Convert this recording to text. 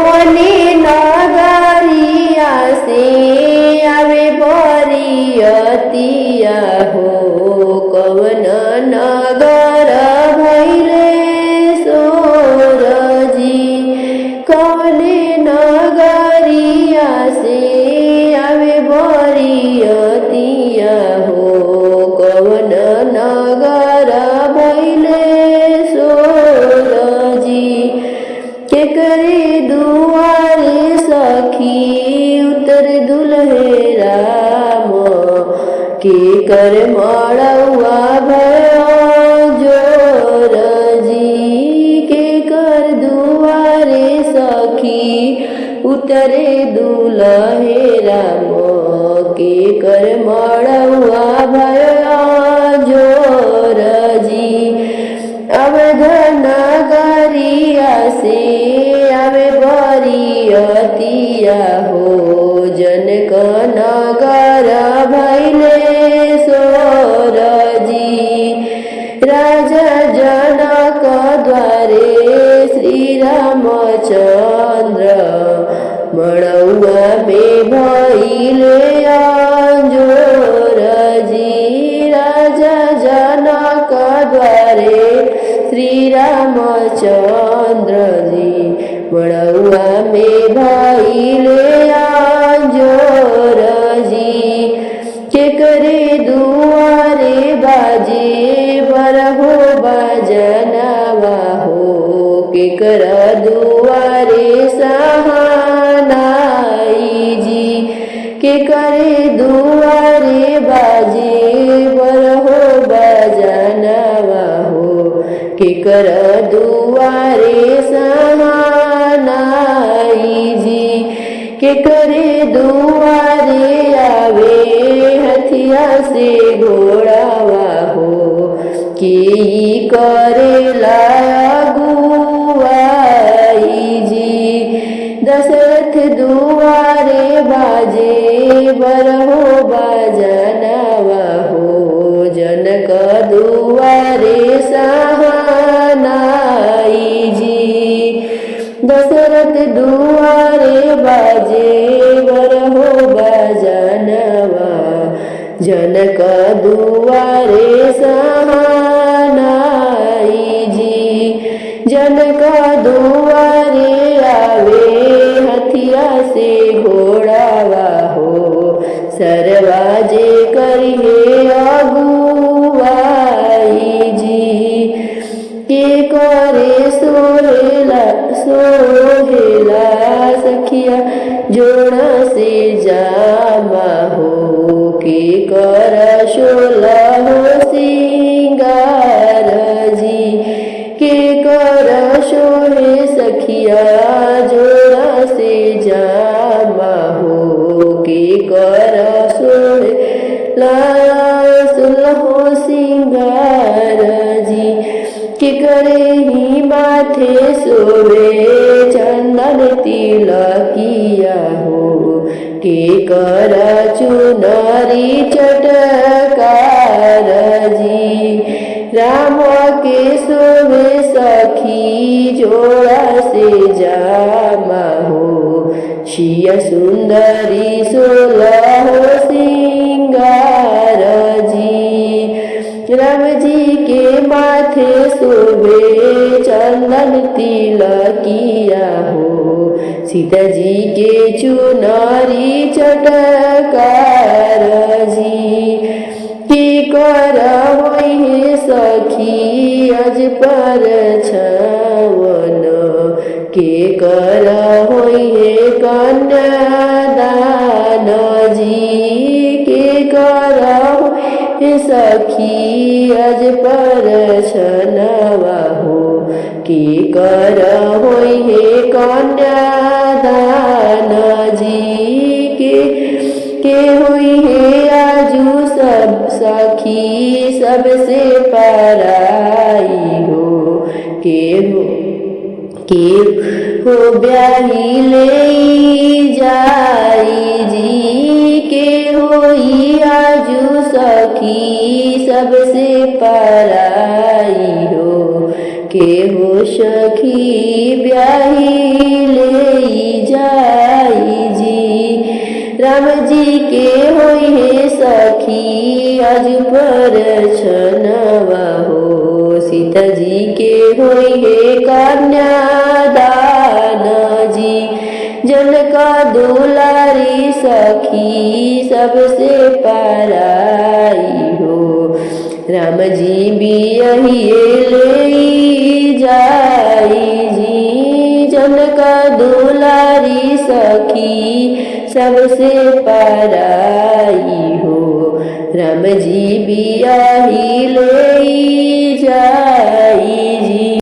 कोने नगरिया से आवे बरियतिया हो कवन नगर भैले सोरजी कोने नगरिया से आवे बरियतिया हो कवन नगर भैले सोरजी केकरे दुआरे सखी उतर दुल्हे राम केकर मड़ौआ भयो जोरजी केकर दुआरे सखी उतरे दुल्हे राम केकर मड़ौआ भयो जोरजी अवध नगरिया से आवे बरियतिया हो जनक नगर भैले सोरजी राजा जनक द्वारे श्री रामचंद्र मड़ौआ में भैले जोरजी राजा जनक द्वारे श्री रामचंद्र जी मड़ौआ में भैले जोरजी केकरे दुआरे बाजे बरहो बजनवा हो केकर दुआरे सहानाई जी केकरे दुआरे बाजे बरहो बजनवा हो केकर दुआरे सहानाई जी केकरे दुआरे आवे हथिया से घोड़ावा हो के करेला अगुवाई जी दशरथ दुआरे बाजे बरहो बजनवा हो जनक दुआरे सहानाई जी दशरथ दुआरे बाजे बरहो बजनवा जनक दुआरे सहानाई जी जनक दुआरे आवे हथिया से घोड़ावा हो सरवाजे करिए अगुवाई जी के करे सोहेला सखिया जोड़ से जामा हो के कर शोला हो सिंगार जी के कर शोहे सखिया जोड़ से जामा हो के कर सोहे सुलहो सिंगार जी के करे ही माथे सोवे चंदन तिलकिया हो के कर चुनरी चटकार जी राम के सोवे सखी जोड़ा से जामा हो शिया सुंदरी सोलहो सिंगार जी राम जी के माथे शोभे चंदन तिलकिया हो सीता जी के चुनरी चटकार जी के कर होई सखी अज पर छवन के कर होई कन्यादान जी के कर सखी अज पर छनवा हो के कर होई कन्यादान जी के हुई है आजू सब सखी सबसे पराई हो के हो ब्याही ले जाई जी के होई आजू सखी सबसे पराई हो के हो सखी ब्याही ले राम जी के होई है सखी आज पर छनवा हो, सीता जी के होई है कन्यादान जी, जनका दुलारी सखी सबसे पराई हो, राम जी बियहिए ले जाई जी, जनका दुलारी सखी सबसे पराई हो, राम जी बियाही ले